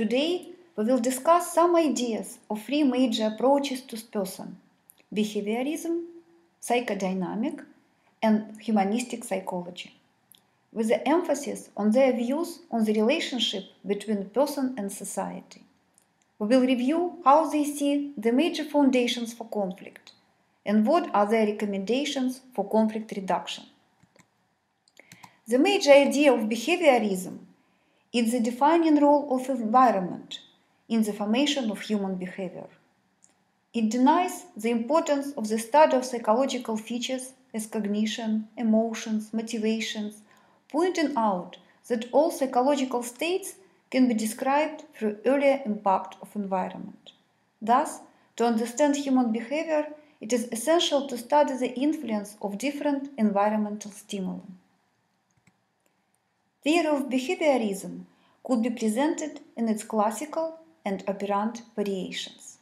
Today, we will discuss some ideas of three major approaches to person: behaviorism, psychodynamic, and humanistic psychology, with the emphasis on their views on the relationship between person and society. We will review how they see the major foundations for conflict and what are their recommendations for conflict reduction. The major idea of behaviorism is the defining role of environment in the formation of human behavior. It denies the importance of the study of psychological features as cognition, emotions, motivations, pointing out that all psychological states can be described through earlier impact of environment. Thus, to understand human behavior, it is essential to study the influence of different environmental stimuli. Theory of behaviorism could be presented in its classical and operant variations.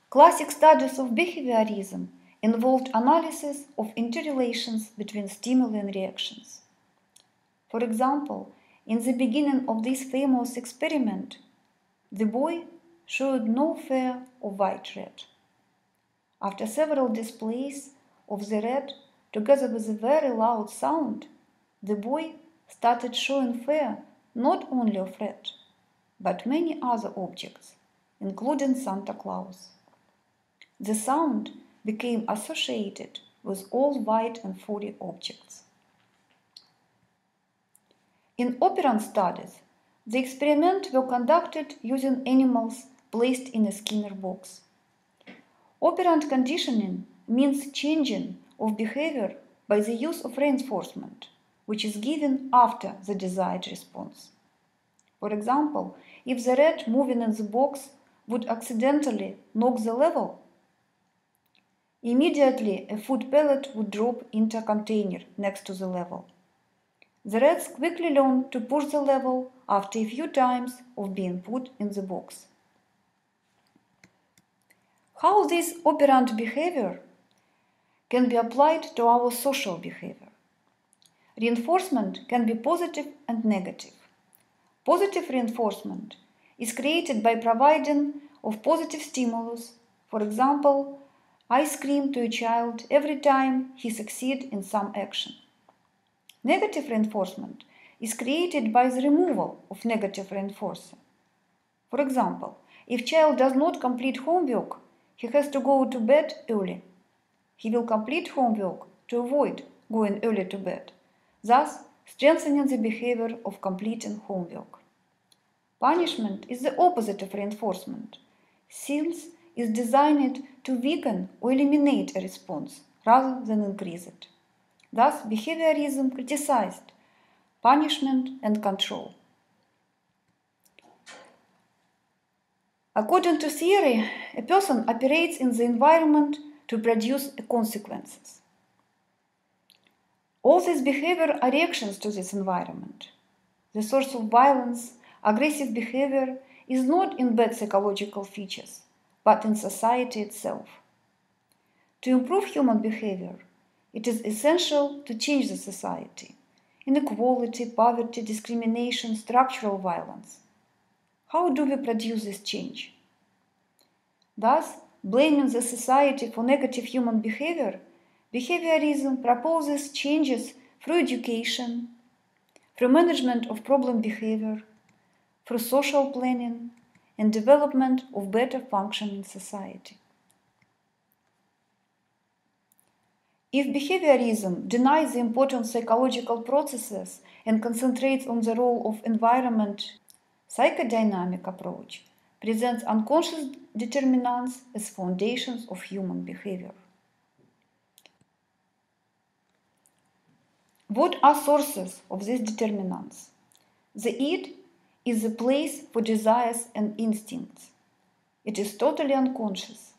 Classic studies of behaviorism involved analysis of interrelations between stimuli and reactions. For example, in the beginning of this famous experiment, the boy showed no fear of white rat. After several displays of the rat, together with a very loud sound, the boy started showing fear not only of rat, but many other objects, including Santa Claus. The sound became associated with all white and furry objects. In operant studies, the experiments were conducted using animals placed in a Skinner box. Operant conditioning means changing of behavior by the use of reinforcement, which is given after the desired response. For example, if the rat moving in the box would accidentally knock the level, immediately a food pellet would drop into a container next to the level. The rats quickly learn to push the level after a few times of being put in the box. How this operant behavior can be applied to our social behavior? Reinforcement can be positive and negative. Positive reinforcement is created by providing of positive stimulus, for example, ice cream to a child every time he succeeds in some action. Negative reinforcement is created by the removal of negative reinforcer. For example, if child does not complete homework, he has to go to bed early. He will complete homework to avoid going early to bed, thus strengthening the behavior of completing homework. Punishment is the opposite of reinforcement, since it is designed to weaken or eliminate a response rather than increase it. Thus, behaviorism criticized punishment and control. According to theory, a person operates in the environment to produce consequences. All these behavior are reactions to this environment. The source of violence, aggressive behavior is not in bad psychological features, but in society itself. To improve human behavior, it is essential to change the society. Inequality, poverty, discrimination, structural violence. How do we produce this change? Thus, blaming the society for negative human behavior, behaviorism proposes changes through education, through management of problem behavior, through social planning, and development of better functioning society. If behaviorism denies the important psychological processes and concentrates on the role of environment, psychodynamic approach presents unconscious determinants as foundations of human behavior. What are sources of these determinants? The id is the place for desires and instincts. It is totally unconscious.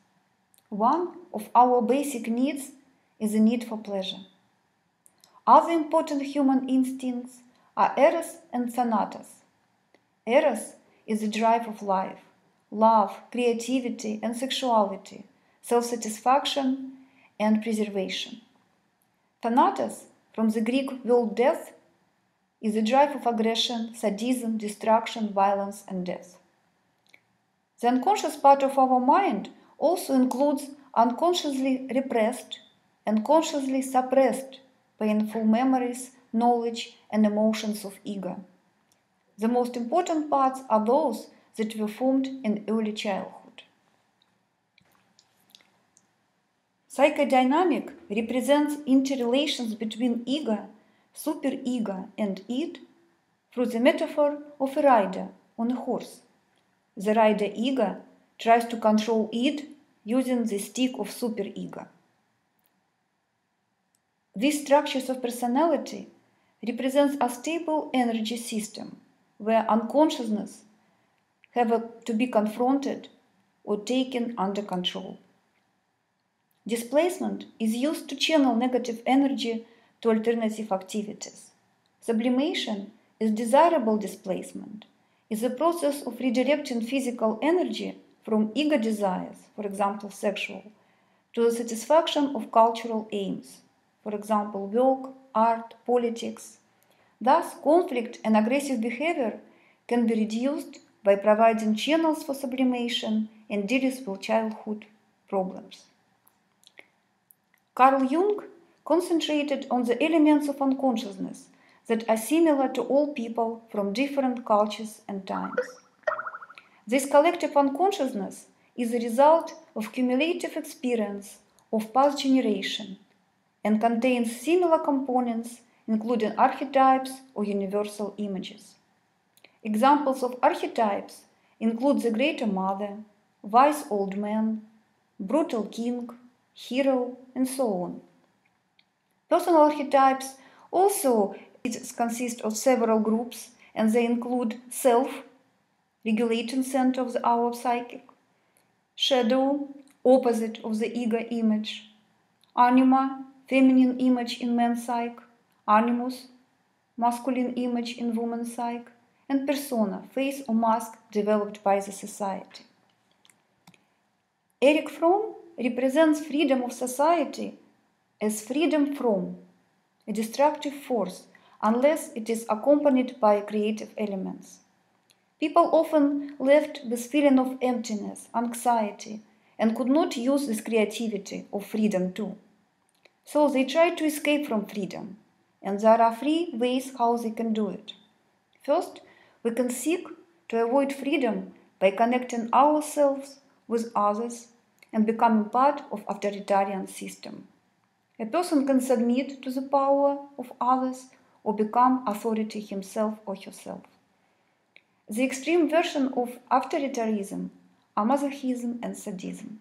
One of our basic needs is the need for pleasure. Other important human instincts are eros and thanatos. Eros is the drive of life, love, creativity and sexuality, self-satisfaction and preservation. Thanatos, from the Greek word death, is the drive of aggression, sadism, destruction, violence, and death. The unconscious part of our mind also includes unconsciously repressed and consciously suppressed painful memories, knowledge, and emotions of ego. The most important parts are those that were formed in early childhood. Psychodynamic represents interrelations between ego, superego, and id through the metaphor of a rider on a horse. The rider ego tries to control id using the stick of superego. These structures of personality represents a stable energy system where unconsciousness have to be confronted or taken under control. Displacement is used to channel negative energy to alternative activities. Sublimation is desirable displacement, is a process of redirecting physical energy from ego desires, for example sexual, to the satisfaction of cultural aims, for example work, art, politics. Thus, conflict and aggressive behavior can be reduced by providing channels for sublimation and dealing with childhood problems. Carl Jung concentrated on the elements of unconsciousness that are similar to all people from different cultures and times. This collective unconsciousness is a result of cumulative experience of past generation and contains similar components including archetypes or universal images. Examples of archetypes include the Greater Mother, wise old man, brutal king, hero, and so on. Personal archetypes also consist of several groups, and they include self, regulating center of our psychic, shadow, opposite of the ego image, anima, feminine image in man's psyche, animus, masculine image in woman's psyche, and persona, face or mask developed by the society. Erich Fromm represents freedom of society as freedom from a destructive force unless it is accompanied by creative elements. People often left with feeling of emptiness, anxiety, and could not use this creativity or freedom too. So they try to escape from freedom, and there are three ways how they can do it. First, we can seek to avoid freedom by connecting ourselves with others and becoming part of authoritarian system. A person can submit to the power of others or become authority himself or herself. The extreme version of authoritarianism are masochism and sadism.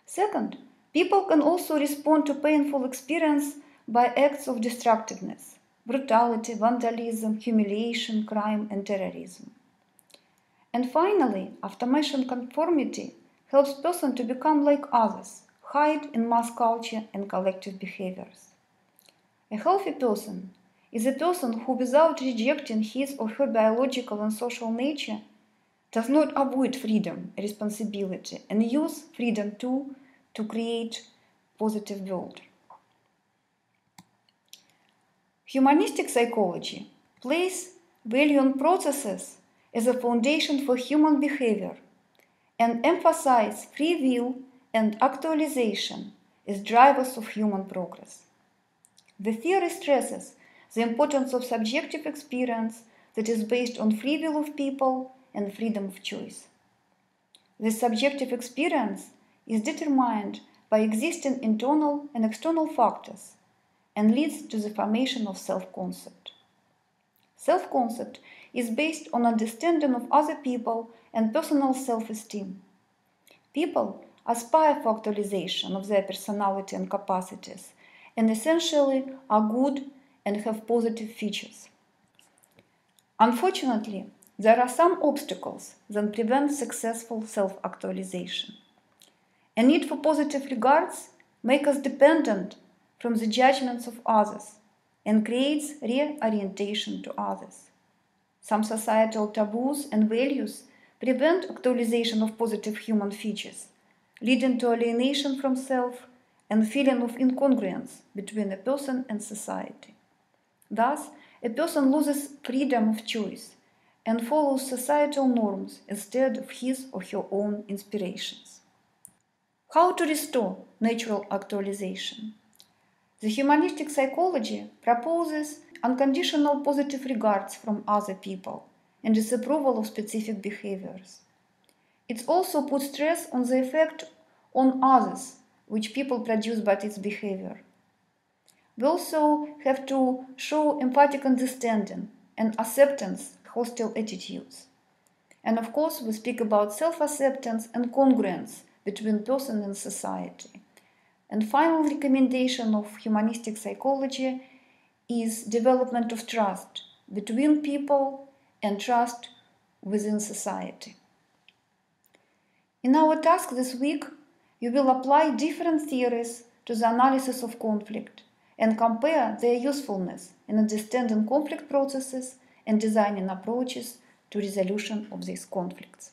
Second, people can also respond to painful experience by acts of destructiveness, brutality, vandalism, humiliation, crime, and terrorism. And finally, affirmation conformity helps person to become like others, hide in mass culture and collective behaviors. A healthy person is a person who, without rejecting his or her biological and social nature, does not avoid freedom, responsibility, and use freedom to create positive world. Humanistic psychology places value on processes as a foundation for human behavior and emphasizes free will and actualization as drivers of human progress. The theory stresses the importance of subjective experience that is based on free will of people and freedom of choice. This subjective experience is determined by existing internal and external factors and leads to the formation of self-concept. Self-concept is based on understanding of other people and personal self-esteem. People aspire for actualization of their personality and capacities, and essentially are good and have positive features. Unfortunately, there are some obstacles that prevent successful self-actualization. A need for positive regards makes us dependent from the judgments of others and creates reorientation to others. Some societal taboos and values prevent actualization of positive human features, leading to alienation from self and feeling of incongruence between a person and society. Thus, a person loses freedom of choice and follows societal norms instead of his or her own inspirations. How to restore natural actualization? The humanistic psychology proposes unconditional positive regards from other people and disapproval of specific behaviors. It also puts stress on the effect on others which people produce by its behavior. We also have to show empathic understanding and acceptance of hostile attitudes. And of course, we speak about self-acceptance and congruence between person and society. And final recommendation of humanistic psychology is development of trust between people and trust within society. In our task this week, you will apply different theories to the analysis of conflict and compare their usefulness in understanding conflict processes and designing approaches to resolution of these conflicts.